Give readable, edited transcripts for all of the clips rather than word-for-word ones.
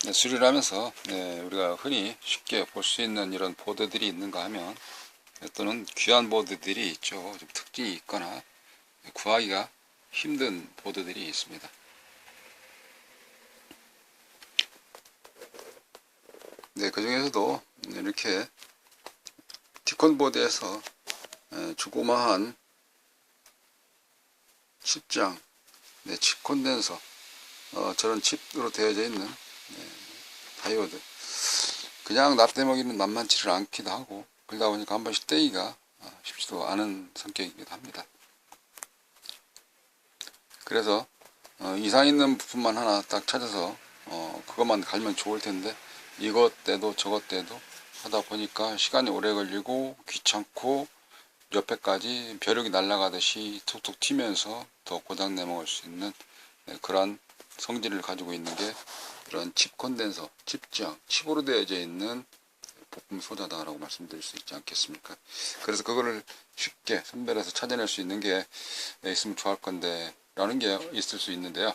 수리를 하면서 우리가 흔히 쉽게 볼 수 있는 이런 보드들이 있는가 하면, 또는 귀한 보드들이 있죠. 좀 특징이 있거나 구하기가 힘든 보드들이 있습니다. 그 중에서도 이렇게 티콘 보드에서 조그마한 칩장, 칩 콘덴서, 저런 칩으로 되어져 있는 다이오드, 그냥 납땜하기는 만만치를 않기도 하고, 그러다 보니까 한 번씩 떼기가 쉽지도 않은 성격이기도 합니다. 그래서 이상 있는 부품만 하나 딱 찾아서 그것만 갈면 좋을 텐데, 이것 떼도 저것 떼도 하다 보니까 시간이 오래 걸리고 귀찮고 옆에까지 벼룩이 날아가듯이 툭툭 튀면서 더 고장 내먹을 수 있는 그런 성질을 가지고 있는 게 이런 칩 콘덴서, 칩장, 칩으로 되어져 있는 부품 소자다라고 말씀드릴 수 있지 않겠습니까? 그래서 그거를 쉽게 선별해서 찾아낼 수 있는 게 있으면 좋을 건데 라는 게 있을 수 있는데요.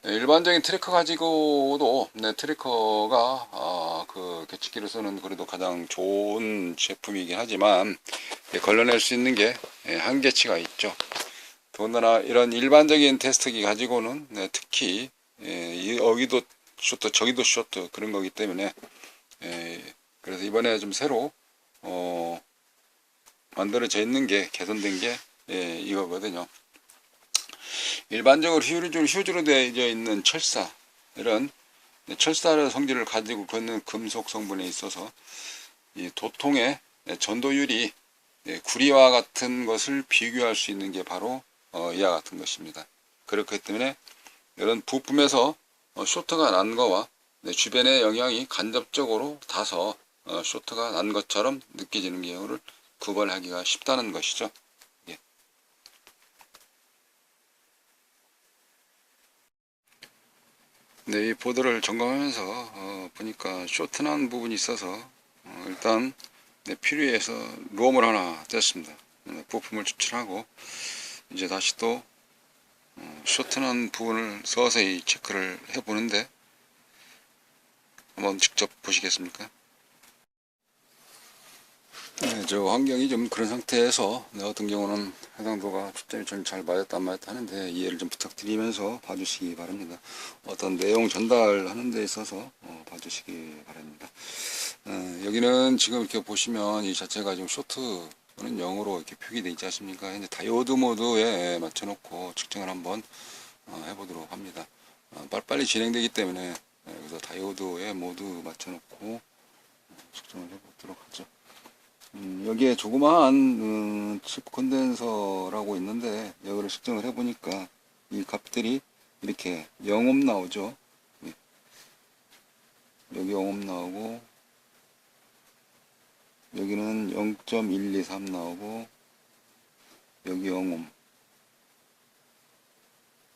일반적인 트래커 가지고도 트래커가 그 개측기를 쓰는 그래도 가장 좋은 제품이긴 하지만 걸러낼 수 있는 게 한계치가 있죠. 더군다나 이런 일반적인 테스트기 가지고는 특히 여기도 쇼트 저기도 쇼트 그런 거기 때문에 그래서 이번에 좀 새로 만들어져 있는 게 개선된 게 이거거든요. 일반적으로 휴지로 되어 있는 철사, 이런 철사 성질을 가지고 걷는 금속 성분에 있어서 이 도통의 전도율이 구리와 같은 것을 비교할 수 있는 게 바로 이와 같은 것입니다. 그렇기 때문에 이런 부품에서 쇼트가 난 거와 주변의 영향이 간접적으로 닿아서 쇼트가 난 것처럼 느껴지는 경우를 구별하기가 쉽다는 것이죠. 예. 이 보드를 점검하면서 보니까 쇼트난 부분이 있어서 일단 필요해서 롬을 하나 뗐습니다. 부품을 추출하고 이제 다시 또 쇼트난 부분을 서서히 체크를 해보는데 한번 직접 보시겠습니까? 저 환경이 좀 그런 상태에서 어떤 경우는 해상도가 초점이 좀 잘 맞았다 안 맞았다 하는데 이해를 좀 부탁드리면서 봐주시기 바랍니다. 어떤 내용 전달하는 데 있어서 봐주시기 바랍니다. 여기는 지금 이렇게 보시면 이 자체가 지금 쇼트는 0으로 이렇게 표기되어 있지 않습니까? 이제 다이오드 모드에 맞춰놓고 측정을 한번 해보도록 합니다. 빨리빨리 진행되기 때문에 그래서 다이오드에 모두 맞춰놓고 측정을 해보도록 하죠. 여기에 조그마한 칩 콘덴서라고 있는데 여기를 측정을 해보니까 이 값들이 이렇게 0옴 나오죠. 여기 0옴 나오고 여기는 0.123 나오고 여기 0옴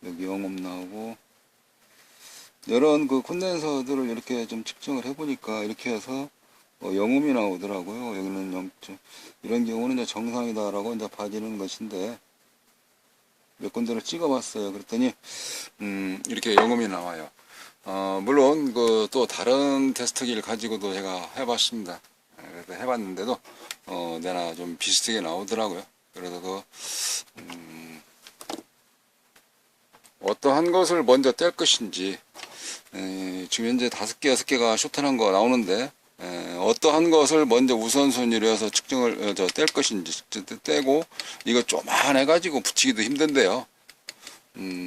여기 0옴 나오고 이런 그 콘덴서들을 이렇게 좀 측정을 해보니까 이렇게 해서 0옴이 나오더라고요. 여기는 0. 이런 경우는 이제 정상이다라고 이제 봐지는 것인데 몇 군데를 찍어봤어요. 그랬더니 이렇게 0옴이 나와요. 물론 그 또 다른 테스트기를 가지고도 제가 해봤습니다. 그래서 해봤는데도 내나 좀 비슷하게 나오더라고요. 그래서 그 어떠한 것을 먼저 뗄 것인지 지금 현재 5개, 6개가 쇼트난 거 나오는데 어떠한 것을 먼저 우선순위로 해서 측정을 뗄 것인지 떼고 이거 조만해 가지고 붙이기도 힘든데요.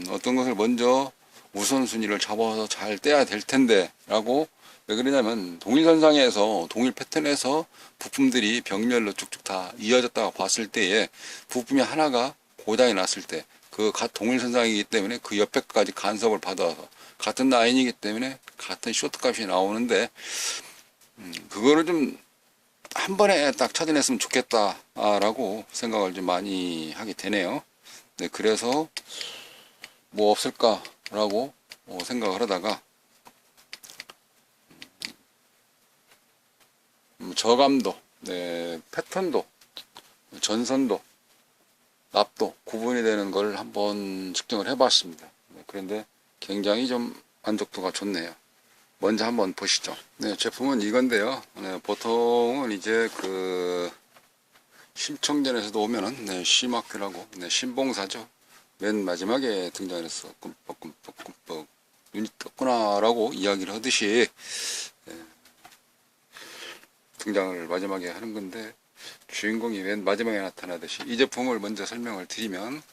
어떤 것을 먼저 우선순위를 잡아서 잘 떼야 될 텐데 라고 왜 그러냐면 동일선상에서 동일 패턴에서 부품들이 벽면로 쭉쭉 다 이어졌다고 봤을 때에 부품이 하나가 고장이 났을 때 그 동일선상이기 때문에 그 옆에까지 간섭을 받아서 같은 라인이기 때문에 같은 쇼트 값이 나오는데 그거를 좀 한 번에 딱 찾아냈으면 좋겠다라고 생각을 좀 많이 하게 되네요. 그래서 뭐 없을까라고 생각을 하다가 저감도, 패턴도, 전선도, 납도 구분이 되는 걸 한번 측정을 해봤습니다. 그런데 굉장히 좀 만족도가 좋네요. 먼저 한번 보시죠. 네, 제품은 이건데요. 네, 보통은 이제 심청전에서도 오면은, 네, 쉬마큐라고, 네, 신봉사죠. 맨 마지막에 등장해서 꿈뻑 눈이 떴구나라고 이야기를 하듯이, 네, 등장을 마지막에 하는 건데, 주인공이 맨 마지막에 나타나듯이 이 제품을 먼저 설명을 드리면,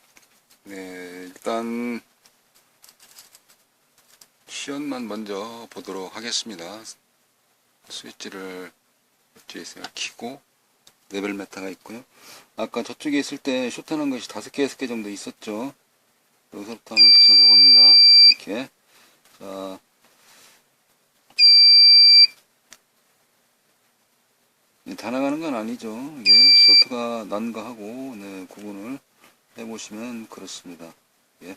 네, 일단 시연만 먼저 보도록 하겠습니다. 스위치를 이쪽에 있어요. 켜고 레벨 메타가 있고요. 아까 저쪽에 있을 때 숏하는 것이 5개, 6개 정도 있었죠. 여기서부터 한번 측정을 해봅니다. 이렇게. 자, 다 나가는 건 아니죠. 이게 쇼트가 난 거하고, 네, 구분을 해보시면 그렇습니다. 예.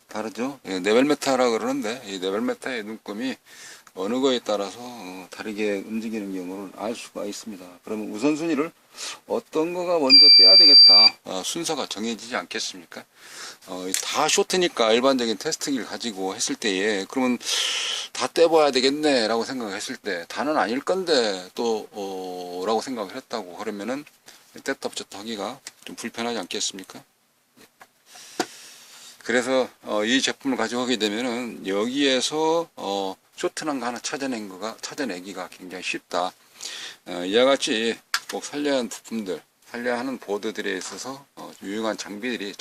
다르죠? 예, 레벨 메타라 그러는데, 이 레벨 메타의 눈금이 어느 거에 따라서 다르게 움직이는 경우를 알 수가 있습니다. 그러면 우선순위를 어떤 거가 먼저 떼야 되겠다. 순서가 정해지지 않겠습니까? 다 쇼트니까 일반적인 테스트기를 가지고 했을 때에 그러면 다 떼봐야 되겠네 라고 생각을 했을 때 다는 아닐 건데 또 라고 생각을 했다고 그러면은 뗐다 붙였다 하기가 좀 불편하지 않겠습니까? 그래서 이 제품을 가지고 하게 되면은 여기에서 쇼트난 거 하나 찾아내기가 굉장히 쉽다. 이와 같이 꼭 살려야 하는 부품들, 살려야 하는 보드들에 있어서 유용한 장비들이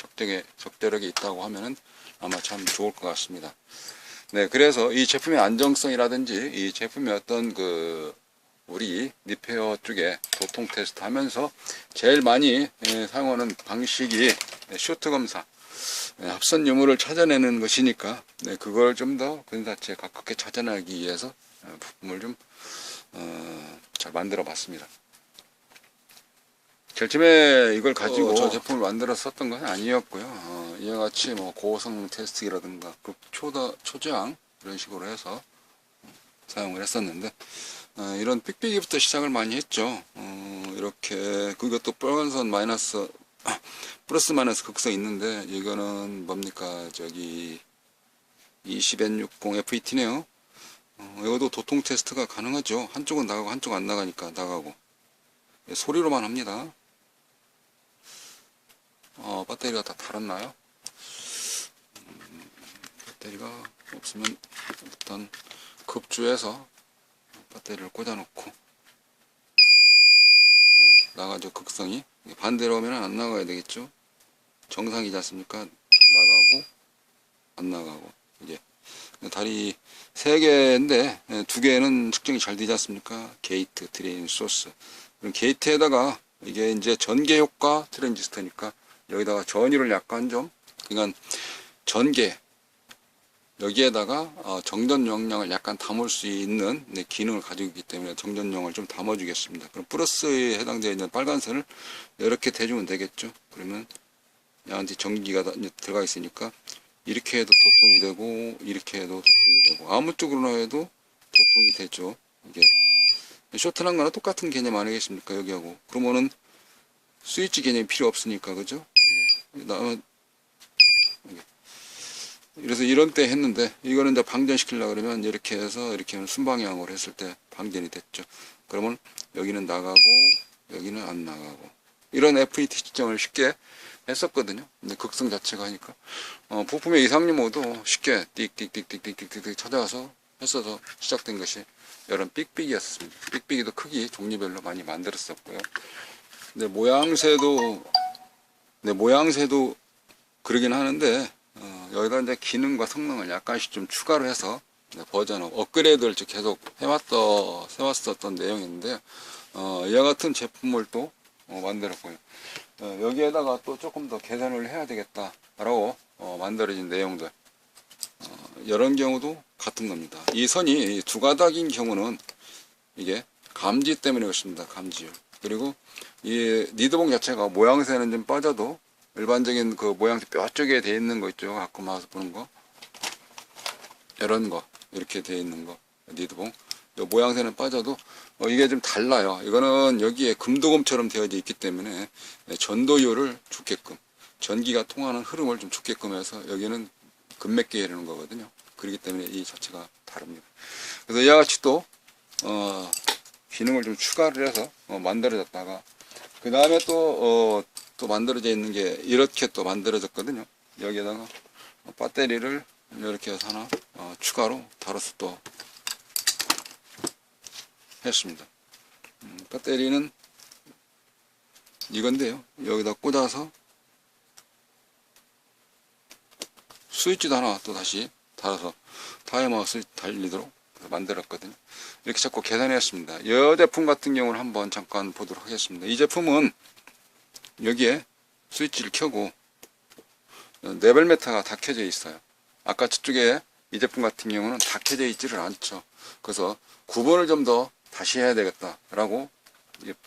적절하게 있다고 하면은 아마 참 좋을 것 같습니다. 네, 그래서 이 제품의 안정성이라든지 이 제품의 어떤 우리 리페어 쪽에 도통 테스트 하면서 제일 많이 사용하는 방식이 쇼트 검사, 합선 유무를 찾아내는 것이니까, 네, 그걸 좀 더 근사치에 가깝게 찾아내기 위해서 부품을 좀 잘 만들어 봤습니다. 제일 처음에 이걸 가지고 저 제품을 만들어 썼던 것은 아니었고요. 이와 같이 뭐 고성능 테스트기라든가 초저항 이런 식으로 해서 사용을 했었는데, 이런 삑삑이부터 시작을 많이 했죠. 이렇게 그것도 빨간선 플러스 마이너스 극성 있는데, 이거는 뭡니까, 저기 20N60 FET네요. 이것도 도통 테스트가 가능하죠. 한쪽은 나가고 한쪽 안 나가니까 나가고. 소리로만 합니다. 배터리가 다 달았나요? 배터리가 없으면 일단 급주해서 배터리를 꽂아놓고, 나가죠. 극성이 반대로 오면 안 나가야 되겠죠. 정상이지 않습니까? 나가고 안 나가고. 이제 다리 3개인데 2개는 측정이 잘 되지 않습니까? 게이트, 드레인, 소스. 그럼 게이트에다가 이게 이제 전개 효과 트랜지스터니까 여기다가 전위를 약간 좀, 그러니까 전개, 여기에다가 정전 용량을 약간 담을 수 있는 기능을 가지고 있기 때문에 정전용을 좀 담아 주겠습니다. 그럼 플러스에 해당되어 있는 빨간 선을 이렇게 대주면 되겠죠. 그러면 양한테 전기가 들어가 있으니까 이렇게 해도 도통이 되고 이렇게 해도 도통이 되고 아무 쪽으로나 해도 도통이 되죠. 이게 쇼트난 거나 똑같은 개념 아니겠습니까? 여기하고. 그러면은 스위치 개념이 필요 없으니까, 그죠? 그래서 이런 때 했는데, 이거는 이제 방전시키려고 그러면 이렇게 해서 이렇게 하면 순방향으로 했을 때 방전이 됐죠. 그러면 여기는 나가고 여기는 안 나가고, 이런 FET 측정을 쉽게 했었거든요. 근데 극성 자체가 하니까 부품의 이상유모도 쉽게 띡띡띡띡띡띡 찾아가서 했어서 시작된 것이 이런 삑삑이었습니다. 삑삑이도 크기 종류별로 많이 만들었었고요. 근데 모양새도 그러긴 하는데, 여기다 이제 기능과 성능을 약간씩 좀 추가를 해서 버전 업그레이드를 계속 해왔었던 내용인데, 이와 같은 제품을 또 만들었고요. 여기에다가 또 조금 더 개선을 해야 되겠다라고 만들어진 내용들, 이런 경우도 같은 겁니다. 이 선이 두 가닥인 경우는 이게 감지 때문에 그렇습니다. 감지율. 그리고 이 니드봉 자체가 모양새는 좀 빠져도 일반적인 그 모양새 뼈 쪽에 돼 있는 거 있죠. 가끔 와서 보는 거, 이런 거 이렇게 돼 있는 거 니드봉, 모양새는 빠져도 이게 좀 달라요. 이거는 여기에 금도금처럼 되어져 있기 때문에 전도율을 좋게끔, 전기가 통하는 흐름을 좀 좋게끔 해서 여기는 금맥기 해주는 거거든요. 그렇기 때문에 이 자체가 다릅니다. 그래서 이와 같이 또 기능을 좀 추가를 해서 만들어졌다가 그 다음에 또 만들어져 있는 게 이렇게 또 만들어졌거든요. 여기에다가 배터리를 이렇게 해서 하나 추가로 달아서 또 했습니다. 배터리는 이건데요. 여기다 꽂아서 스위치도 하나 또 다시 달아서 타이머가 달리도록 만들었거든요. 이렇게 자꾸 계산했습니다. 이 제품 같은 경우는 한번 잠깐 보도록 하겠습니다. 이 제품은 여기에 스위치를 켜고 레벨메타가 다 켜져 있어요. 아까 저쪽에 이 제품 같은 경우는 다 켜져 있지를 않죠. 그래서 구분을 좀 더 다시 해야 되겠다 라고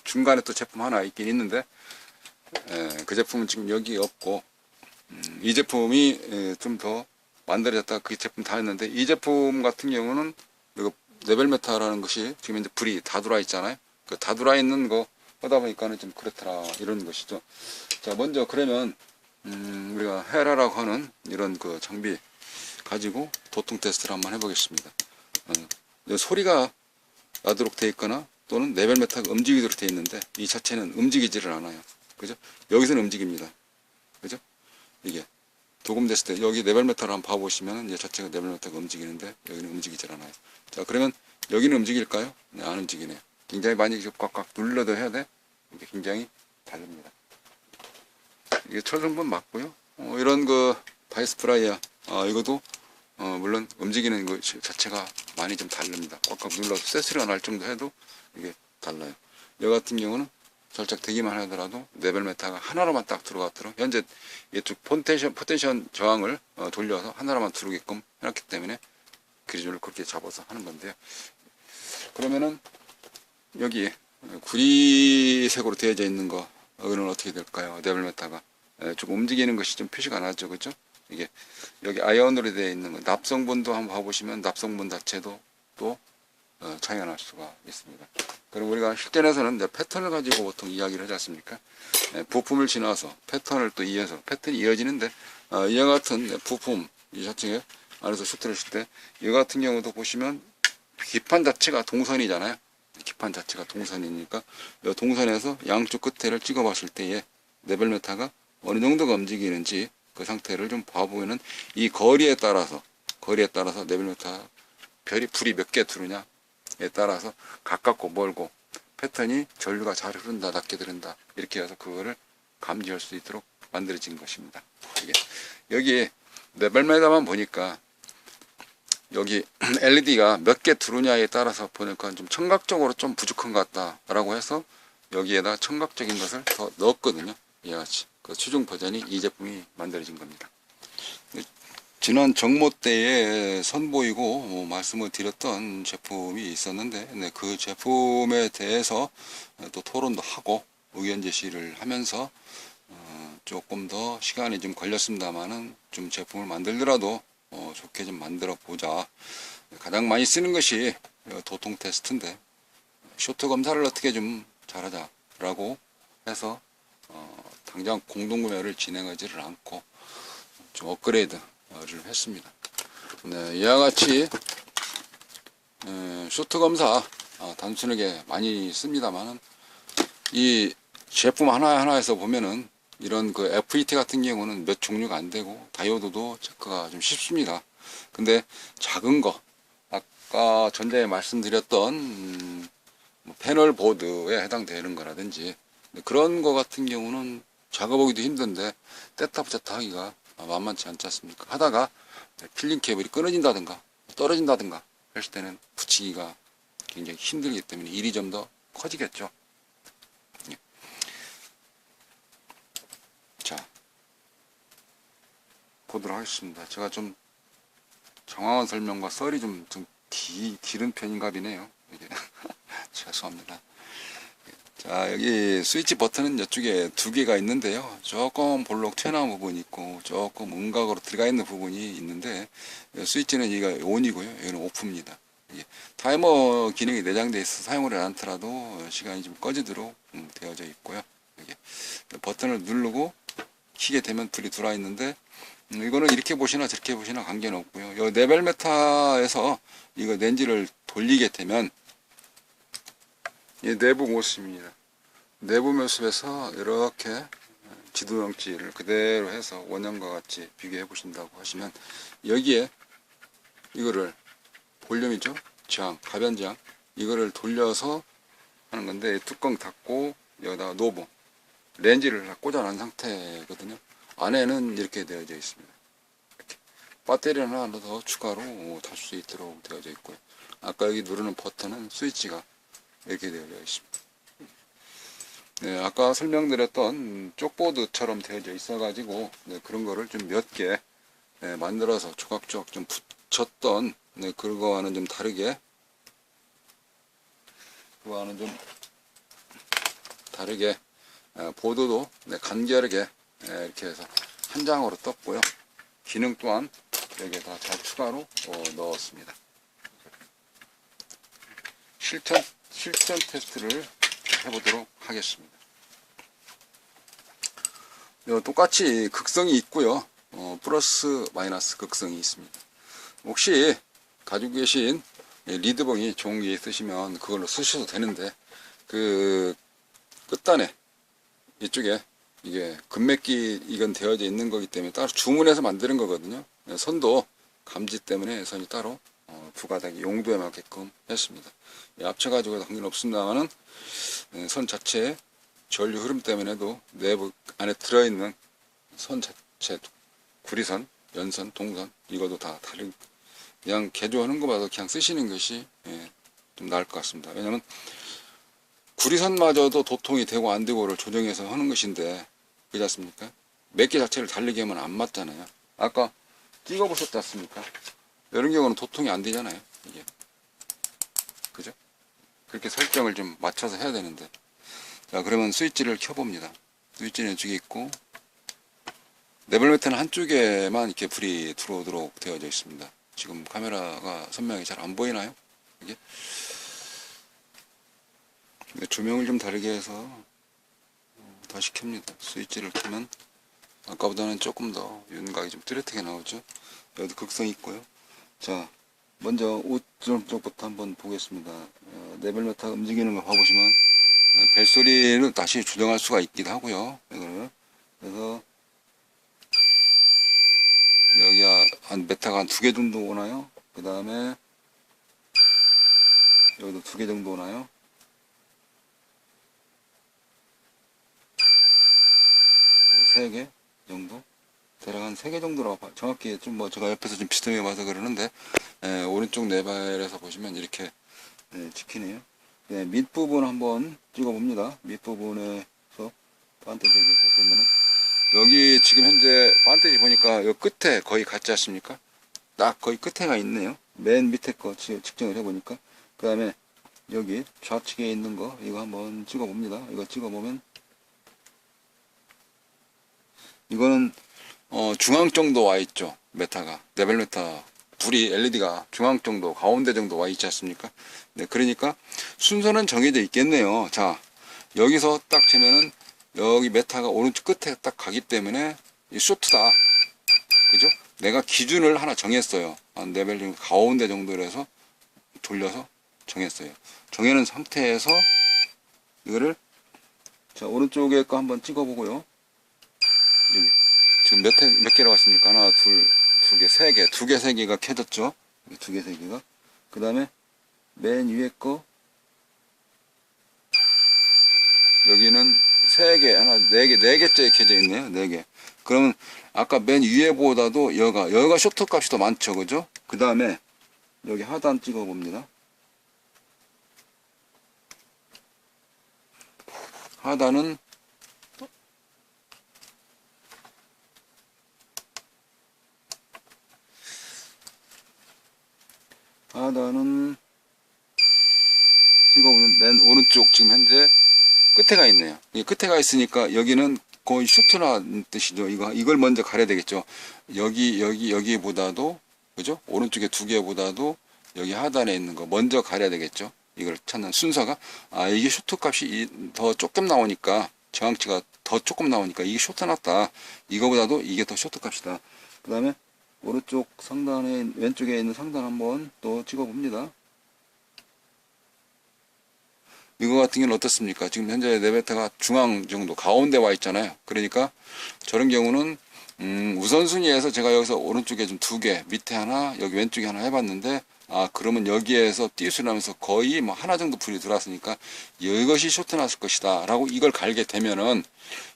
중간에 또 제품 하나 있긴 있는데 그 제품은 지금 여기 없고 이 제품이 좀 더 만들어졌다가 그 제품 다 했는데 이 제품 같은 경우는 이거 레벨메타라는 것이 지금 이제 불이 다 들어와 있잖아요. 그 다 들어와 있는 거 하다 보니까는 좀 그렇더라 이런 것이죠. 자, 먼저 그러면 우리가 헤라라고 하는 이런 그 장비 가지고 도통 테스트를 한번 해보겠습니다. 소리가 나도록 되어 있거나 또는 레벨메타가 움직이도록 되어 있는데 이 자체는 움직이지를 않아요. 그죠? 여기서는 움직입니다. 그죠? 이게 도금됐을 때 여기 레벨메타를 한번 봐보시면 이 자체가 레벨메타가 움직이는데 여기는 움직이질 않아요. 자, 그러면 여기는 움직일까요? 네, 안 움직이네요. 굉장히 많이 꽉꽉 눌러도 해야 돼. 이게 굉장히 다릅니다. 이게 철성분 맞고요. 이런 그 바이스프라이어 이것도 물론 움직이는 것 자체가 많이 좀 다릅니다. 꽉꽉 눌러서 쇠소리가 날 정도 해도 이게 달라요. 이 같은 경우는 살짝 되기만 하더라도 레벨메타가 하나로만 딱 들어갔도록 현재 이쪽 포텐션 저항을 돌려서 하나로만 들어오게끔 해놨기 때문에 기준을 그렇게 잡아서 하는 건데요. 그러면은 여기 구리색으로 되어져 있는 거 여기는 어떻게 될까요? 레벨메타가 조금 움직이는 것이 좀 표시가 나죠, 그죠? 이게 여기 아이언으로 되어 있는 거 납성분도 한번 봐보시면 납성분 자체도 또 차이가 날 수가 있습니다. 그럼 우리가 실전에서는 패턴을 가지고 보통 이야기를 하지 않습니까? 부품을 지나서 패턴을 또 이어서 패턴이 이어지는데 이와 같은 부품 이 자체에 안에서 슈트를 칠 때 이 같은 경우도 보시면 기판 자체가 동선이잖아요. 기판 자체가 동선이니까 이 동선에서 양쪽 끝에를 찍어 봤을 때에 레벨메타가 어느 정도가 움직이는지 그 상태를 좀 봐보면은 이 거리에 따라서 레벨메타 불이 몇 개 들어오냐에 따라서 가깝고 멀고 패턴이 전류가 잘 흐른다 낮게 흐른다 이렇게 해서 그거를 감지할 수 있도록 만들어진 것입니다. 여기 레벨메타만 보니까 여기 LED가 몇 개 들어오냐에 따라서 보니까 좀 청각적으로 좀 부족한 것 같다 라고 해서 여기에다 청각적인 것을 더 넣었거든요. 이와 같이 그 최종 버전이 이 제품이 만들어진 겁니다. 지난 정모 때에 선보이고 말씀을 드렸던 제품이 있었는데 그 제품에 대해서 또 토론도 하고 의견 제시를 하면서 조금 더 시간이 좀 걸렸습니다만은 좀 제품을 만들더라도 좋게 좀 만들어 보자. 가장 많이 쓰는 것이 도통 테스트인데 쇼트 검사를 어떻게 좀 잘하자 라고 해서 당장 공동구매를 진행하지를 않고 좀 업그레이드를 했습니다. 네, 이와 같이 쇼트 검사 단순하게 많이 씁니다만은 이 제품 하나하나에서 보면은 이런 그 FET 같은 경우는 몇 종류가 안 되고 다이오드도 체크가 좀 쉽습니다. 근데 작은 거 아까 전자에 말씀드렸던 패널 보드에 해당되는 거라든지 그런 거 같은 경우는 작업하기도 힘든데 뗐다 붙였다 하기가 만만치 않지 않습니까? 하다가 필링 케이블이 끊어진다든가 떨어진다든가 했을 때는 붙이기가 굉장히 힘들기 때문에 일이 좀 더 커지겠죠. 자, 보도록 하겠습니다. 제가 좀 정확한 설명과 썰이 좀 길은 편인가 보네요. 죄송합니다. 자, 여기 스위치 버튼은 이쪽에 두 개가 있는데요. 조금 볼록 튀어나온 부분이 있고 조금 음각으로 들어가 있는 부분이 있는데 스위치는 여기가 ON이고요. 여기는 OFF입니다. 타이머 기능이 내장되어 있어서 사용을 않더라도 시간이 좀 꺼지도록 되어져 있고요. 여기 버튼을 누르고 키게 되면 불이 들어와 있는데 이거는 이렇게 보시나 저렇게 보시나 관계는 없고요. 요 레벨 메타에서 이거 렌즈를 돌리게 되면 이 내부 모습입니다. 내부 모습에서 이렇게 지도용지를 그대로 해서 원형과 같이 비교해 보신다고 하시면 여기에 이거를 볼륨이죠. 저항, 가변저항 이거를 돌려서 하는 건데 뚜껑 닫고 여기다가 노브 렌즈를 꽂아 놓은 상태거든요. 안에는 이렇게 되어져 있습니다. 이렇게. 배터리 하나 더 추가로 달 수 있도록 되어져 있고요. 아까 여기 누르는 버튼은 스위치가 이렇게 되어져 있습니다. 네, 아까 설명드렸던 쪽보드처럼 되어져 있어 가지고 네, 그런 거를 좀 몇 개 만들어서 조각조각 좀 붙였던 네, 그거와는 좀 다르게 보드도 네, 간결하게 이렇게 해서 한 장으로 떴고요. 기능 또한 여기에다 잘 추가로 넣었습니다. 실전 테스트를 해보도록 하겠습니다. 똑같이 극성이 있고요. 플러스 마이너스 극성이 있습니다. 혹시 가지고 계신 리드봉이 좋은 게 있으시면 그걸로 쓰셔도 되는데 그 끝단에 이쪽에 이게 금맥기 이건 되어져 있는 거기 때문에 따로 주문해서 만드는 거거든요. 선도 감지 때문에 선이 따로 부과되기 용도에 맞게끔 했습니다. 합쳐가지고 관계없습니다만은 선 자체의 전류 흐름 때문에도 내부 안에 들어있는 선 자체 구리선, 연선, 동선 이것도 다 다른 그냥 개조하는 것보다 그냥 쓰시는 것이 좀 나을 것 같습니다. 왜냐면 구리선마저도 도통이 되고 안 되고를 조정해서 하는 것인데 그렇지 않습니까? 몇 개 자체를 다르게 하면 안 맞잖아요. 아까 찍어보셨지 않습니까? 이런 경우는 도통이 안 되잖아요. 이게 그죠? 그렇게 설정을 좀 맞춰서 해야 되는데 자 그러면 스위치를 켜봅니다. 스위치는 이쪽에 있고 레벨메터는 한쪽에만 이렇게 불이 들어오도록 되어져 있습니다. 지금 카메라가 선명하게 잘 안 보이나요? 이게 조명을 좀 다르게 해서 다시 켭니다. 스위치를 켜면 아까보다는 조금 더 윤곽이 좀 뚜렷하게 나오죠. 여기도 극성이 있고요. 자 먼저 옷좀 쪽부터 한번 보겠습니다. 레벨메터 움직이는 거 봐보시면 벨소리는 다시 조정할 수가 있기도 하고요. 이거를 그래서 여기 한 메타가 한 2개 정도 오나요? 그 다음에 여기도 2개 정도 오나요? 3개 정도? 대략 한 3개 정도라고 봐. 정확히 좀 뭐 제가 옆에서 좀 비슷하게 봐서 그러는데 오른쪽 네발에서 보시면 이렇게 찍히네요. 밑부분 한번 찍어 봅니다. 밑부분에서 반대쪽에서 보면은 여기 지금 현재 반대지 보니까 요 끝에 거의 같지 않습니까? 딱 거의 끝에가 있네요. 맨 밑에 거 측정을 해보니까. 그 다음에 여기 좌측에 있는 거 이거 한번 찍어 봅니다. 이거 찍어 보면 이거는 중앙 정도 와 있죠. 메타가 레벨 메타 불이 LED가 중앙 정도 가운데 정도 와 있지 않습니까? 네, 그러니까 순서는 정해져 있겠네요. 자 여기서 딱 치면은 여기 메타가 오른쪽 끝에 딱 가기 때문에 이 쇼트다. 그죠? 내가 기준을 하나 정했어요. 한 레벨 가운데 정도로 해서 돌려서 정했어요. 정해놓은 상태에서 이거를 자 오른쪽에 거 한번 찍어보고요. 여기 지금 몇 개라고 왔습니까? 하나, 둘, 두 개, 세 개, 두 개, 세 개가 켜졌죠? 두 개, 세 개가. 그 다음에 맨 위에 거 여기는 세 개, 하나, 네 개째 켜져 있네요. 4개. 그러면 아까 맨 위에보다도 여기가 쇼트 값이 더 많죠. 그죠? 그 다음에 여기 하단 찍어 봅니다. 하단은 찍어보면 맨 오른쪽 지금 현재 끝에 가 있네요. 이 끝에 가 있으니까 여기는 거의 슈트라는 뜻이죠. 이걸 먼저 가려야 되겠죠. 여기보다도 그죠? 오른쪽에 2개보다도 여기 하단에 있는 거 먼저 가려야 되겠죠. 이걸 찾는 순서가 이게 쇼트 값이 더 조금 나오니까 저항치가 더 조금 나오니까 이게 쇼트 났다. 이거보다도 이게 더 쇼트 값이다. 그 다음에 오른쪽 상단에 왼쪽에 있는 상단 한번 또 찍어 봅니다. 이거 같은 경우는 어떻습니까? 지금 현재 네베타가 중앙 정도 가운데 와 있잖아요. 그러니까 저런 경우는 우선순위에서 제가 여기서 오른쪽에 좀 2개, 밑에 하나, 여기 왼쪽에 하나 해봤는데, 그러면 여기에서 띄수를 하면서 거의 뭐 하나 정도 불이 들어왔으니까 이것이 쇼트 났을 것이다 라고 이걸 갈게 되면은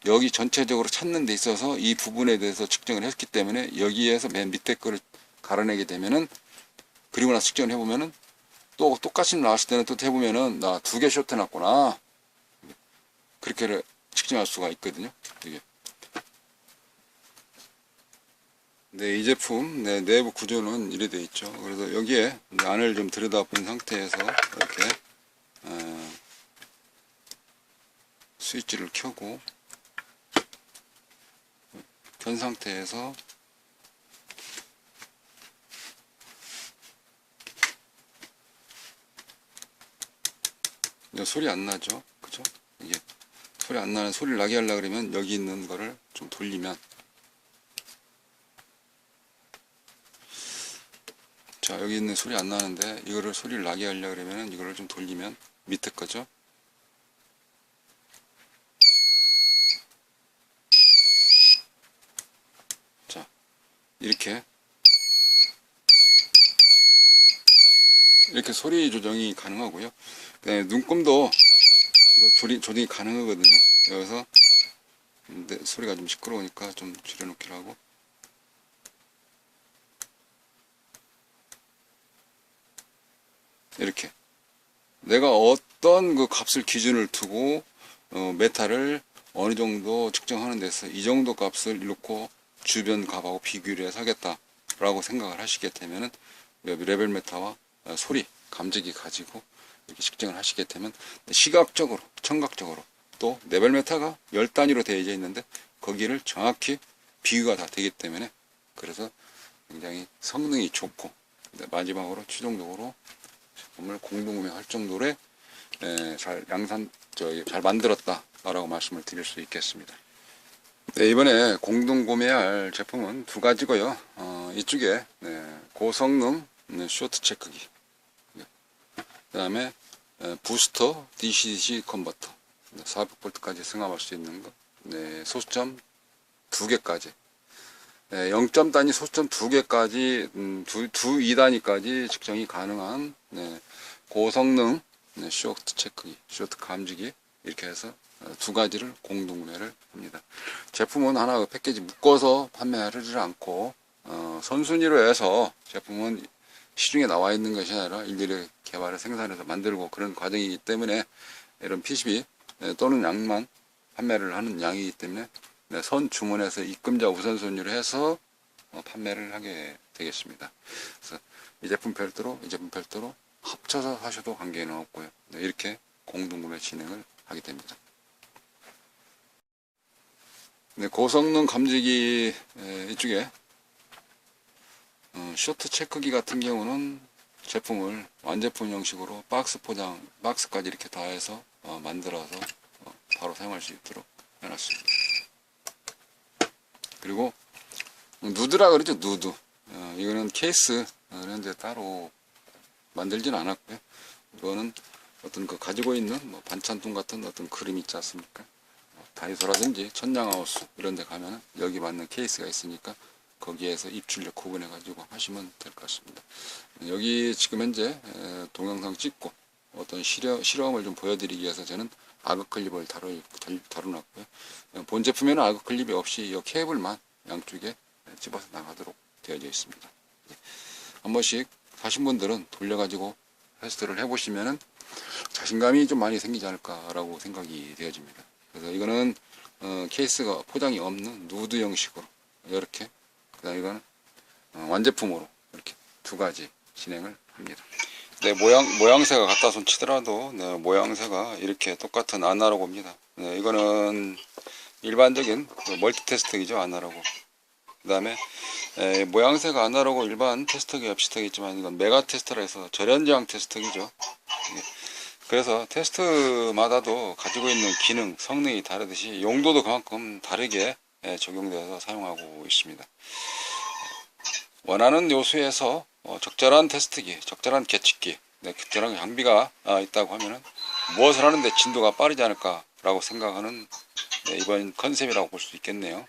여기 전체적으로 찾는 데 있어서 이 부분에 대해서 측정을 했기 때문에 여기에서 맨 밑에 거를 갈아내게 되면은, 그리고 나서 측정을 해보면은 또 똑같이 나왔을 때는 또 해보면은 나 2개 쇼트 났구나, 그렇게 측정할 수가 있거든요. 이게. 네, 이 제품 내부 구조는 이래 되어 있죠. 그래서 여기에 안을 좀 들여다본 상태에서 이렇게 스위치를 켜고 켠 상태에서 소리 안 나죠, 그죠? 이게 소리 안 나는, 소리를 나게 하려고 그러면 여기 있는 거를 좀 돌리면, 자, 여기 있는 소리 안 나는데 이거를 소리를 나게 하려고 그러면 이거를 좀 돌리면 밑에 거죠. 자, 이렇게 소리 조정이 가능하고요. 그다음에 눈금도 이거 조정이 가능하거든요. 여기서 근데 소리가 좀 시끄러우니까 좀 줄여놓기로 하고, 이렇게 내가 어떤 그 값을 기준을 두고 메타를 어느 정도 측정하는 데서 이 정도 값을 놓고 주변 값하고 비교를 해서 하겠다라고 생각을 하시게 되면은 레벨 메타와 소리, 감지기 가지고 이렇게 측정을 하시게 되면 시각적으로, 청각적으로 또 레벨 메타가 10단위로 되어져 있는데 거기를 정확히 비교가 다 되기 때문에, 그래서 굉장히 성능이 좋고, 마지막으로 최종적으로 제품을 공동구매할 정도로 잘 만들었다 라고 말씀을 드릴 수 있겠습니다. 네, 이번에 공동구매할 제품은 2가지고요. 이쪽에 고성능 쇼트 체크기, 그 다음에 부스터 DC-DC 컨버터, 400V까지 승합할 수 있는 거, 소수점 2개까지, 0점 단위 소수점 2개까지, 2단위까지 측정이 가능한 고성능 쇼트 체크기, 쇼트 감지기, 이렇게 해서 2가지를 공동구매를 합니다. 제품은 하나 패키지 묶어서 판매하지 않고 선순위로 해서 제품은 시중에 나와 있는 것이 아니라 일일이 개발을 생산해서 만들고 그런 과정이기 때문에, 이런 PCB 또는 양만 판매를 하는 양이기 때문에 선 주문해서 입금자 우선순위로 해서 판매를 하게 되겠습니다. 그래서 이 제품 별도로, 이 제품 별도로 합쳐서 하셔도 관계는 없고요. 이렇게 공동구매 진행을 하게 됩니다. 고성능 감지기 이쪽에 쇼트 체크기 같은 경우는 제품을 완제품 형식으로 박스 포장, 박스까지 이렇게 다 해서 만들어서 바로 사용할 수 있도록 해놨습니다. 그리고 누드라 그러죠, 누드. 이거는 케이스 현재 따로 만들지는 않았고요. 이거는 어떤 그 가지고 있는 뭐 반찬통 같은 어떤 그림 있지 않습니까? 다이소라든지 천장하우스 이런 데 가면 여기 맞는 케이스가 있으니까 거기에서 입출력 구분해 가지고 하시면 될 것 같습니다. 여기 지금 현재 동영상 찍고 어떤 실험을 좀 보여드리기 위해서 저는 아그 클립을 다뤄놨고요. 본 제품에는 아그 클립이 없이 이 케이블만 양쪽에 집어서 나가도록 되어져 있습니다. 한 번씩 하신 분들은 돌려가지고 테스트를 해보시면은 자신감이 좀 많이 생기지 않을까라고 생각이 되어집니다. 그래서 이거는 케이스가 포장이 없는 누드 형식으로 이렇게, 그다음 이거는 완제품으로 이렇게 2가지 진행을 합니다. 모양새가 같다 손 치더라도 모양새가 이렇게 똑같은 아날로그입니다. 이거는 일반적인 멀티 테스터기죠, 아날로그. 그 다음에 모양새가 아날로그 일반 테스터기와 비슷하겠지만 이건 메가 테스터라 해서 절연저항 테스터기죠. 그래서 테스트마다도 가지고 있는 기능, 성능이 다르듯이 용도도 그만큼 다르게 적용되어서 사용하고 있습니다. 원하는 요소에서 적절한 테스트기, 적절한 계측기, 네, 적절한 장비가 있다고 하면은 무엇을 하는데 진도가 빠르지 않을까라고 생각하는 네, 이번 컨셉이라고 볼 수 있겠네요.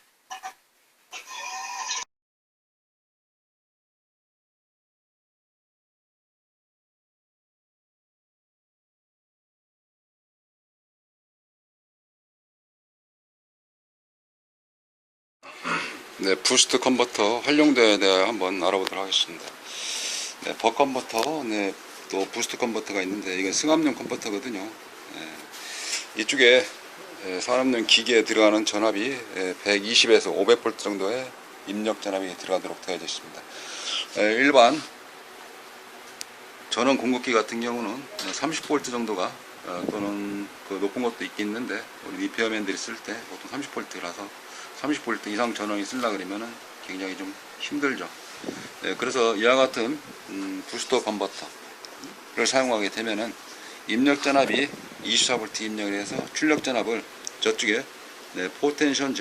네, 부스트 컨버터 활용도에 대해 한번 알아보도록 하겠습니다. 네, 버 컨버터, 네, 또 부스트 컨버터가 있는데 이건 승합용 컨버터거든요. 네, 이쪽에 산업용 기계에 들어가는 전압이 120에서 500V 정도의 입력 전압이 들어가도록 되어 있습니다. 일반 전원 공급기 같은 경우는 30V 정도가 또는 그 높은 것도 있겠는데 우리 리페어맨들이 쓸 때 보통 30V라서 30V 이상 전원이 쓰려고 그러면은 굉장히 좀 힘들죠. 그래서 이와 같은 부스터 컨버터를 사용하게 되면은 입력 전압이 24V 입력을 해서 출력 전압을 저쪽에 포텐션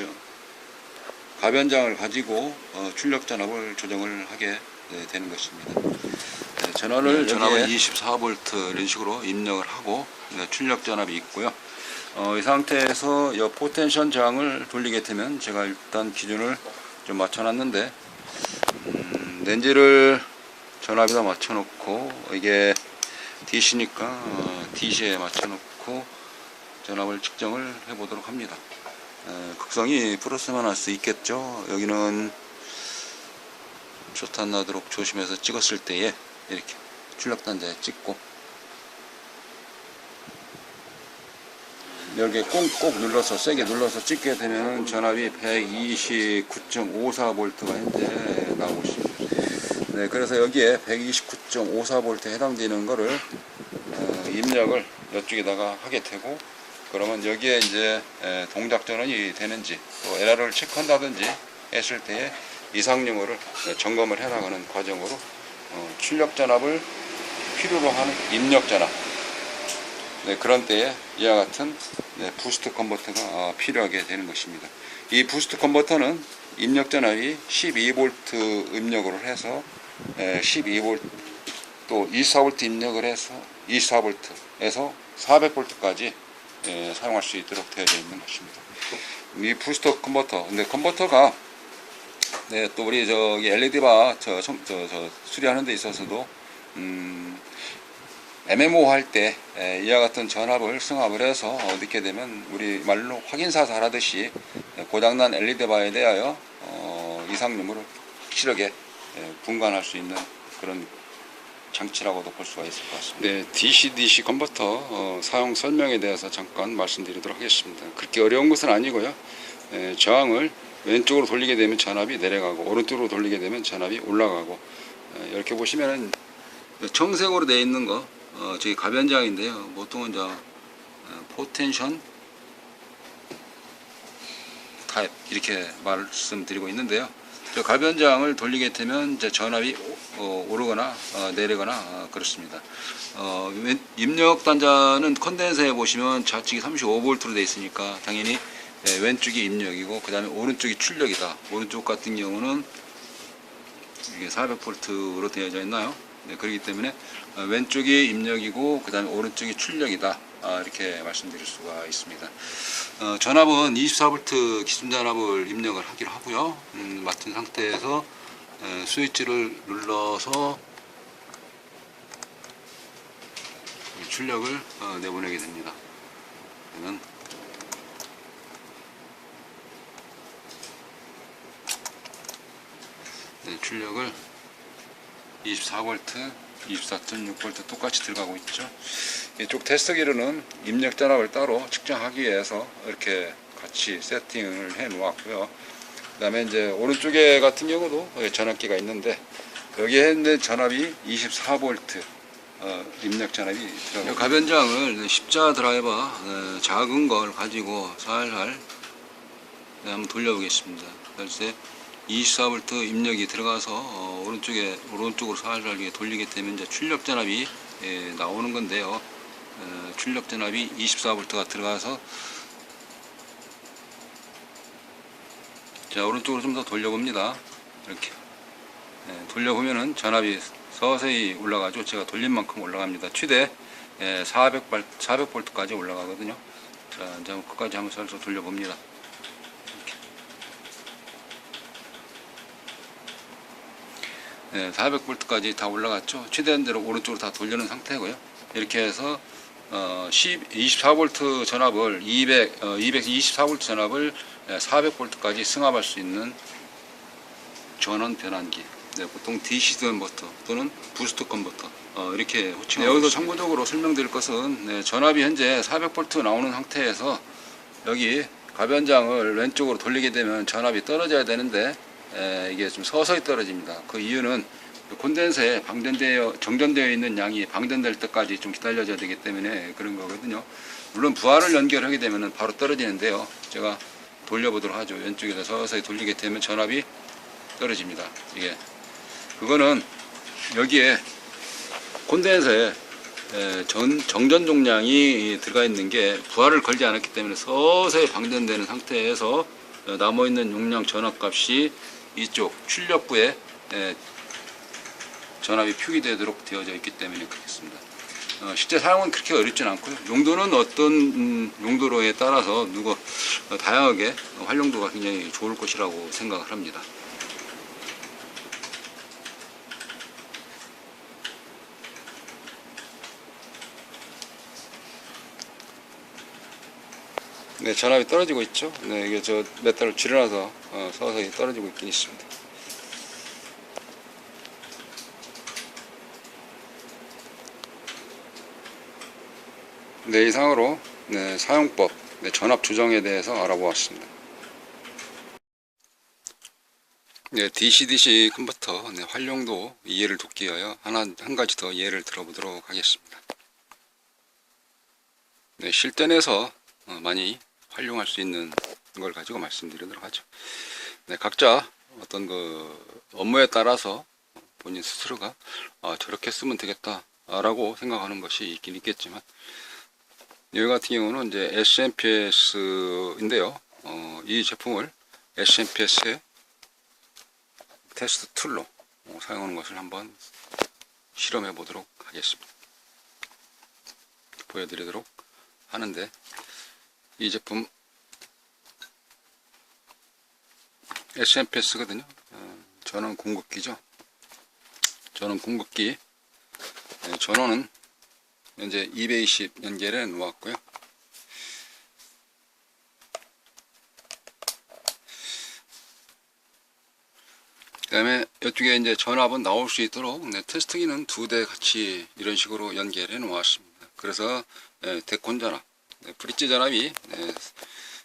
가변장을 가지고 출력 전압을 조정을 하게 되는 것입니다. 전원을 24V 이런 식으로 입력을 하고 출력 전압이 있고요. 이 상태에서 이 포텐션 저항을 돌리게 되면 제가 일단 기준을 좀 맞춰놨는데 렌즈를 전압에다 맞춰놓고 이게 DC니까 DC에 맞춰놓고 전압을 측정을 해보도록 합니다. 극성이 플러스만 할 수 있겠죠. 여기는 쇼트 안 나도록 조심해서 찍었을 때에 이렇게 출력단자에 찍고 이렇게 꾹꾹 눌러서 세게 눌러서 찍게 되면 전압이 129.54V가 현재 나오고 있습니다. 네, 그래서 여기에 129.54V에 해당되는 거를 입력을 이쪽에다가 하게 되고 그러면 여기에 이제 동작 전원이 되는지 또 에러를 체크한다든지 했을 때에 이상용어를 점검을 해나가는 과정으로 출력 전압을 필요로 하는 입력 전압 그런 때에 이와 같은 부스트 컨버터가 필요하게 되는 것입니다. 이 부스트 컨버터는 입력 전압이 12V 입력으로 해서 12V 또 24V 입력을 해서 24V에서 400V까지 사용할 수 있도록 되어 있는 것입니다. 이 부스터 컨버터, 근데 컨버터가 또 우리 저기 LED 바 수리하는 데 있어서도 MMO 할 때 이와 같은 전압을 승합을 해서 넣게 되면 우리 말로 확인사서 하듯이 고장난 LED바에 대하여 이상유무를 확실하게 분간할 수 있는 그런 장치라고도 볼 수가 있을 것 같습니다. 네, DC-DC 컨버터 사용 설명에 대해서 잠깐 말씀드리도록 하겠습니다. 그렇게 어려운 것은 아니고요. 저항을 왼쪽으로 돌리게 되면 전압이 내려가고 오른쪽으로 돌리게 되면 전압이 올라가고 이렇게 보시면은 청색으로 되어 있는 거 저기 가변장인데요. 보통은 포텐션 타입 이렇게 말씀드리고 있는데요. 저 가변장을 돌리게 되면 이제 전압이 오르거나 내리거나 그렇습니다. 입력 단자는 컨덴서에 보시면 좌측이 35V로 되어 있으니까 당연히 왼쪽이 입력이고 그 다음에 오른쪽이 출력이다. 오른쪽 같은 경우는 이게 400V로 되어져 있나요? 그렇기 때문에 왼쪽이 입력이고 그 다음에 오른쪽이 출력이다. 이렇게 말씀드릴 수가 있습니다. 전압은 24V 기준 전압을 입력을 하기로 하고요. 맡은 상태에서 스위치를 눌러서 출력을 내보내게 됩니다. 그러면 출력을 24V, 24.6V 똑같이 들어가고 있죠. 이쪽 테스트기로는 입력 전압을 따로 측정하기 위해서 이렇게 같이 세팅을 해 놓았고요. 그 다음에 이제 오른쪽에 같은 경우도 전압기가 있는데 여기에 있는 전압이 24V 입력 전압이 들어가고 가변장을 십자 드라이버 작은 걸 가지고 살살 한번 돌려보겠습니다. 그래서 24V 입력이 들어가서 오른쪽으로 살살 돌리게 되면 이제 출력 전압이 나오는 건데요. 출력 전압이 24V가 들어가서 자 오른쪽으로 좀 더 돌려봅니다. 이렇게 돌려보면은 전압이 서서히 올라가죠. 제가 돌린 만큼 올라갑니다. 최대 400볼트까지 올라가거든요. 자, 이제 끝까지 한번 살짝 돌려봅니다. 400볼트까지 다 올라갔죠. 최대한 대로 오른쪽으로 다 돌려놓은 상태고요. 이렇게 해서 24볼트 전압을 224볼트 전압을 400볼트까지 승합할 수 있는 전원 변환기. 보통 DC 컨버터 또는 부스트 컨버터 이렇게 호칭하고 여기서 참고적으로 설명드릴 것은 전압이 현재 400볼트 나오는 상태에서 여기 가변장을 왼쪽으로 돌리게 되면 전압이 떨어져야 되는데 이게 좀 서서히 떨어집니다. 그 이유는 콘덴서에 정전되어 있는 양이 방전될 때까지 좀 기다려져야 되기 때문에 그런 거거든요. 물론 부하를 연결하게 되면 바로 떨어지는데요. 제가 돌려보도록 하죠. 왼쪽에서 서서히 돌리게 되면 전압이 떨어집니다. 이게 그거는 여기에 콘덴서에 정전 용량이 들어가 있는 게 부하를 걸지 않았기 때문에 서서히 방전되는 상태에서 남아있는 용량 전압값이 이쪽 출력부에 전압이 표기되도록 되어져 있기 때문에 그렇습니다. 실제 사용은 그렇게 어렵진 않고요. 용도는 어떤 용도로에 따라서 다양하게 활용도가 굉장히 좋을 것이라고 생각을 합니다. 네, 전압이 떨어지고 있죠. 네, 이게 저 메탈을 줄여놔서 서서히 떨어지고 있긴 있습니다. 네, 이상으로 사용법, 전압 조정에 대해서 알아보았습니다. 네, DC-DC 컨버터 활용도 이해를 돕기 위하여 한 가지 더 예를 들어보도록 하겠습니다. 네, 실전에서 많이 활용할 수 있는 걸 가지고 말씀드리도록 하죠. 네, 각자 어떤 업무에 따라서 본인 스스로가 저렇게 쓰면 되겠다 라고 생각하는 것이 있긴 있겠지만, 여기 같은 경우는 이제 SMPS인데요. 이 제품을 SMPS의 테스트 툴로 사용하는 것을 한번 실험해 보도록 하겠습니다. 보여드리도록 하는데, 이 제품 SMPS거든요. 전원 공급기죠. 전원 공급기 전원은 현재 220 연결해 놓았고요. 그 다음에 이쪽에 이제 전압은 나올 수 있도록 테스트기는 2대 같이 이런 식으로 연결해 놓았습니다. 그래서 데콘 전압, 브릿지 전압이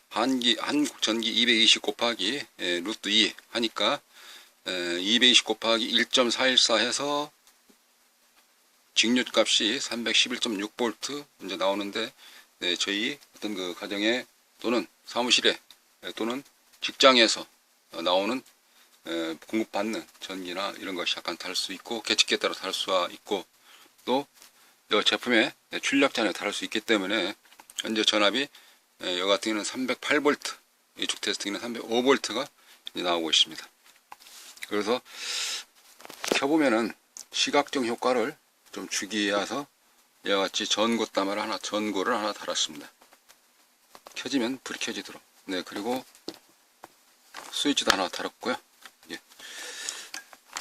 한국 전기 220 곱하기 루트 2 하니까 220 곱하기 1.414 해서 직류값이 311.6V 이제 나오는데, 저희 어떤 가정에 또는 사무실에 또는 직장에서 나오는 공급받는 전기나 이런 것이 약간 다를 수 있고, 계측기에 따라 다를 수가 있고, 또 이 제품의 출력자에 다를 수 있기 때문에 현재 전압이 이 같은 경우는 308V, 이쪽 테스트기는 305V가 나오고 있습니다. 그래서 켜보면은 시각적 효과를 좀 주기 위해서 이와 같이 전고를 하나 달았습니다. 켜지면 불이 켜지도록. 네, 그리고 스위치도 하나 달았고요. 예.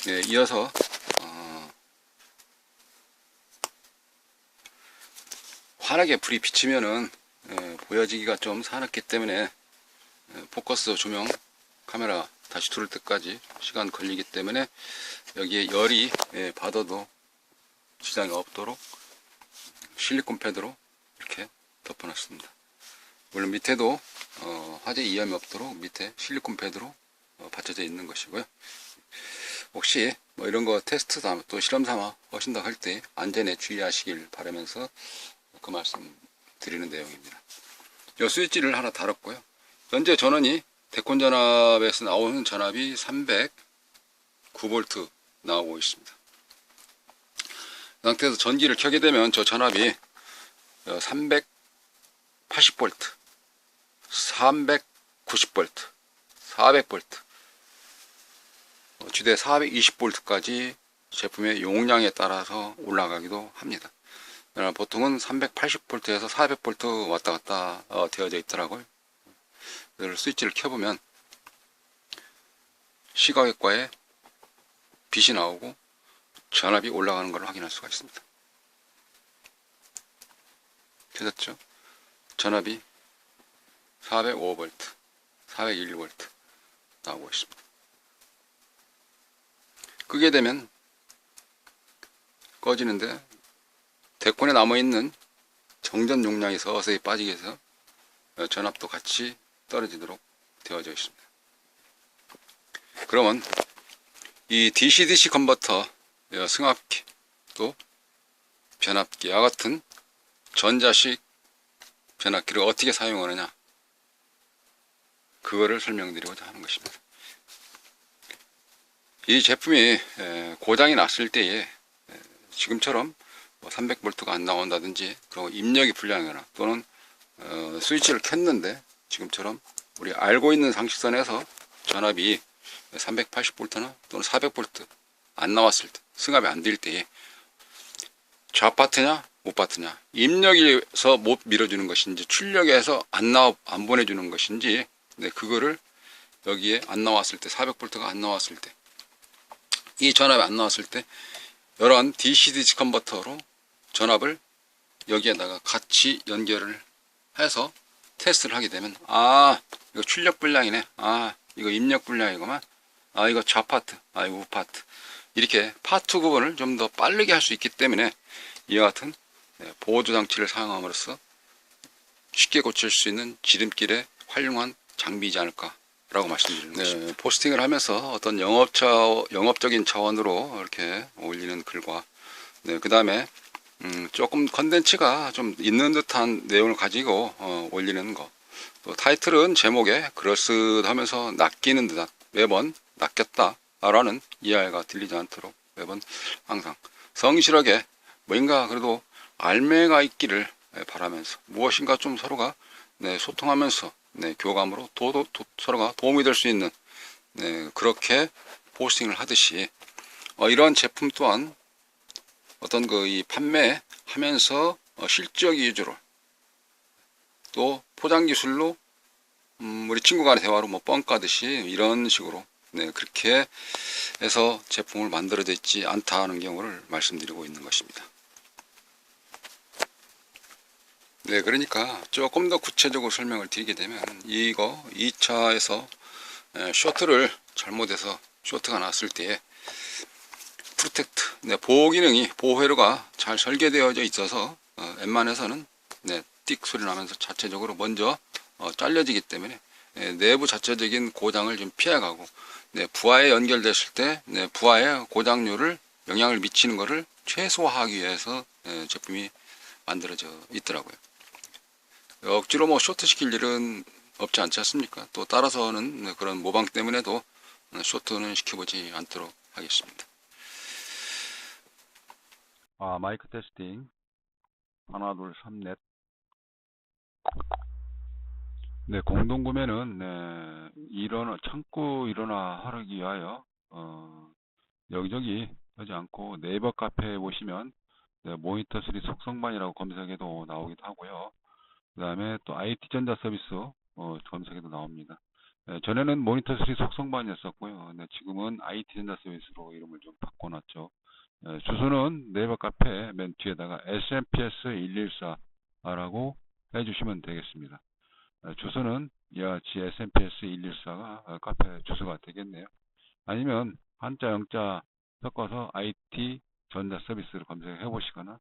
네, 이어서 환하게 불이 비치면은 보여지기가 좀 사납기 때문에 포커스 조명 카메라 다시 들을 때까지 시간 걸리기 때문에 여기에 열이 받아도 지장이 없도록 실리콘 패드로 이렇게 덮어놨습니다. 물론 밑에도 화재 위험이 없도록 밑에 실리콘 패드로 받쳐져 있는 것이고요. 혹시 뭐 이런 거 테스트 삼아 또 실험 삼아 하신다 할 때 안전에 주의하시길 바라면서 그 말씀 드리는 내용입니다. 이 스위치를 하나 달았고요. 현재 전원이 데콘 전압에서 나오는 전압이 309V 나오고 있습니다. 이 상태에서 전기를 켜게 되면 저 전압이 380V, 390V, 400V 최대 420V까지 제품의 용량에 따라서 올라가기도 합니다. 보통은 380V에서 400V 왔다 갔다 되어져 있더라고요. 이걸 스위치를 켜보면 시가외과에 빛이 나오고 전압이 올라가는 걸 확인할 수가 있습니다. 켜졌죠? 전압이 405V, 401V 나오고 있습니다. 끄게 되면 꺼지는데 데콘에 남아있는 정전 용량이 서서히 빠지게 해서 전압도 같이 떨어지도록 되어져 있습니다. 그러면 이 DC-DC 컨버터, 승합기, 또 변압기와 같은 전자식 변압기를 어떻게 사용하느냐, 그거를 설명드리고자 하는 것입니다. 이 제품이 고장이 났을 때에 지금처럼 300V가 안 나온다든지, 그리고 입력이 불량이거나, 또는 스위치를 켰는데 지금처럼 우리 알고 있는 상식선에서 전압이 380V나 또는 400V 안 나왔을 때, 승합이 안 될 때에 좌파트냐 우파트냐, 입력에서 못 밀어주는 것인지 출력에서 안 보내주는 것인지, 그거를 여기에 안 나왔을 때, 400V가 안 나왔을 때, 이 전압이 안 나왔을 때 이러한 DC-DC 컨버터로 전압을 여기에다가 같이 연결을 해서 테스트를 하게 되면, 이거 출력 불량이네, 이거 입력 불량이구만, 이거 좌파트, 이거 우파트, 이렇게 파트 구분을 좀 더 빠르게 할 수 있기 때문에 이와 같은 보조 장치를 사용함으로써 쉽게 고칠 수 있는 지름길에 활용한 장비이지 않을까 라고 말씀드리는 것입니다. 포스팅을 하면서 어떤 영업적인 차원으로 이렇게 올리는 글과, 그 다음에 조금 컨텐츠가 좀 있는 듯한 내용을 가지고 올리는 거, 또 타이틀은 제목에 그럴듯하면서 낚이는 듯한, 매번 낚였다 라는 이해가 들리지 않도록 매번 항상 성실하게 뭔가 그래도 알매가 있기를 바라면서, 무엇인가 좀 서로가 소통하면서 교감으로 서로가 도움이 될 수 있는, 그렇게 포스팅을 하듯이 이러한 제품 또한 어떤 이 판매하면서 실적 위주로, 또 포장 기술로 우리 친구 간의 대화로 뻥 까듯이 이런 식으로 그렇게 해서 제품을 만들어졌지 않다는 경우를 말씀드리고 있는 것입니다. 그러니까 조금 더 구체적으로 설명을 드리게 되면, 이거 2차에서 쇼트를 잘못해서 쇼트가 났을 때에 프로텍트, 보호 기능이, 보호 회로가 잘 설계되어져 있어서 웬만해서는 띡 소리 나면서 자체적으로 먼저 잘려지기 때문에 내부 자체적인 고장을 좀 피해가고, 부하에 연결됐을 때 부하의 고장률을, 영향을 미치는 것을 최소화하기 위해서 제품이 만들어져 있더라고요. 억지로 쇼트 시킬 일은 없지 않지 않습니까? 또 따라서는 그런 모방 때문에도 쇼트는 시켜보지 않도록 하겠습니다. 마이크 테스팅 하나 둘 삼 넷. 공동구매는 창고 일원화하기 위하여 여기저기 하지 않고 네이버 카페에 보시면 모니터 3 속성반이라고 검색해도 나오기도 하고요. 그 다음에 또 IT전자 서비스 검색해도 나옵니다. 전에는 모니터 3 속성반이었었고요. 지금은 IT전자 서비스로 이름을 좀 바꿔놨죠. 주소는 네이버 카페 맨 뒤에다가 SMPS114라고 해주시면 되겠습니다. 주소는 이와 같이 SMPS114가 카페 주소가 되겠네요. 아니면 한자 영자 섞어서 IT 전자 서비스를 검색해 보시거나,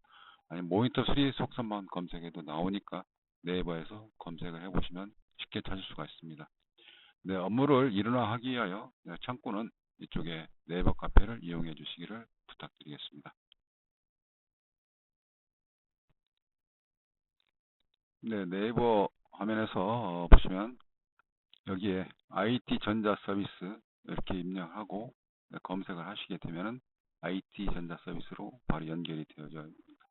아니면 모니터 3 속성만 검색해도 나오니까 네이버에서 검색을 해 보시면 쉽게 찾을 수가 있습니다. 업무를 일원화하기 위하여 창구는 이쪽에 네이버 카페를 이용해 주시기를 부탁드리겠습니다. 네이버 화면에서 보시면 여기에 IT 전자 서비스 이렇게 입력하고 검색을 하시게 되면 IT 전자 서비스로 바로 연결이 되어져 있습니다.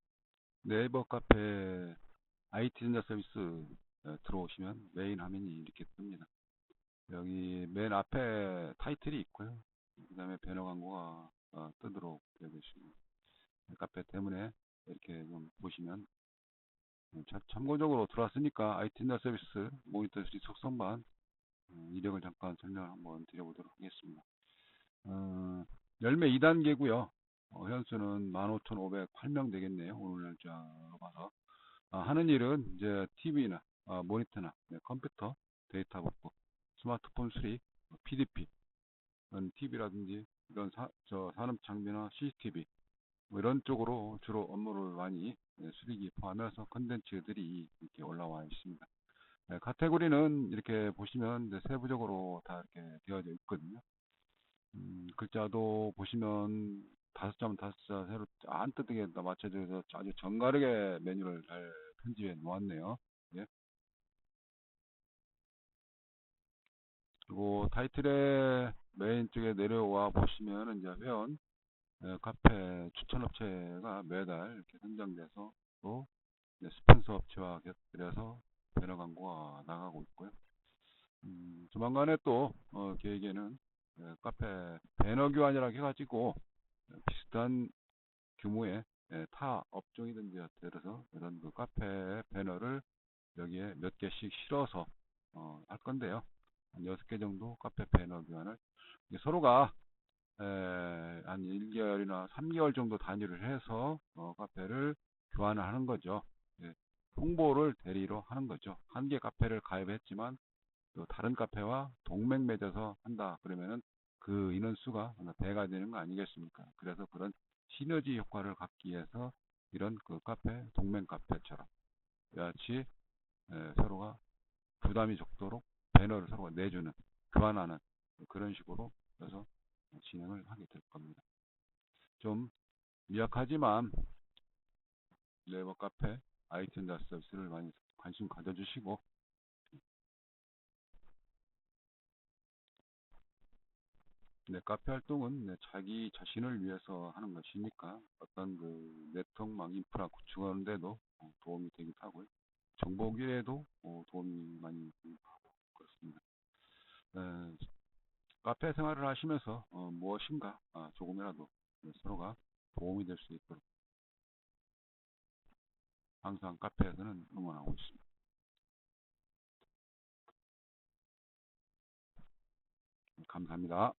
네이버 카페 IT 전자 서비스 들어오시면 메인 화면이 이렇게 뜹니다. 여기 맨 앞에 타이틀이 있고요. 그 다음에 배너 광고가 뜨도록 되어 있습니다. 카페 때문에 이렇게 좀 보시면 참고적으로 들어왔으니까 IT나 서비스 모니터 3 속성반 이력을 잠깐 설명을 한번 드려보도록 하겠습니다. 열매 2단계고요. 현수는 15,508명 되겠네요. 오늘 날짜로 봐서. 하는 일은 이제 TV나 모니터나 컴퓨터, 데이터 복구, 스마트폰 수리, PDP, TV라든지 이런 산업 장비나 CCTV 뭐 이런 쪽으로 주로 업무를 많이 수리기 포함해서 컨텐츠들이 이렇게 올라와 있습니다. 카테고리는 이렇게 보시면 세부적으로 다 이렇게 되어져 있거든요. 글자도 보시면 다섯 자면 다섯 자 새로 안뜨되게 맞춰져서 아주 정갈하게 메뉴를 잘 편집해 놓았네요. 예. 그리고 타이틀의 메인 쪽에 내려와 보시면 이제 회원 카페 추천 업체가 매달 이렇게 선정돼서 또 스폰서 업체와 곁들여서 배너 광고가 나가고 있고요. 조만간에 또 계획에는 카페 배너 교환이라고 해가지고 비슷한 규모의 타 업종이든지 들어서 이런 그 카페 배너를 여기에 몇 개씩 실어서 할 건데요. 한 6개 정도 카페 배너 교환을 서로가 한 1개월이나 3개월 정도 단위를 해서 카페를 교환을 하는 거죠. 예, 홍보를 대리로 하는 거죠. 한 개 카페를 가입했지만 또 다른 카페와 동맹 맺어서 한다 그러면은 그 인원수가 배가 되는 거 아니겠습니까? 그래서 그런 시너지 효과를 갖기 위해서 이런 그 카페 동맹 카페처럼 같이 서로가 부담이 적도록 배너를 서로가 내주는 교환하는 그런 식으로 해서 진행을 하게 될 겁니다. 좀 미약하지만 네이버 카페 아이튠즈 서비스를 많이 관심 가져주시고 카페 활동은 자기 자신을 위해서 하는 것이니까 어떤 그 네트워크망 인프라 구축하는데도 도움이 되기도 하고요. 정보기에도 도움이 많이 하고 그렇습니다. 카페 생활을 하시면서 무엇인가 조금이라도 서로가 도움이 될 수 있도록 항상 카페에서는 응원하고 있습니다. 감사합니다.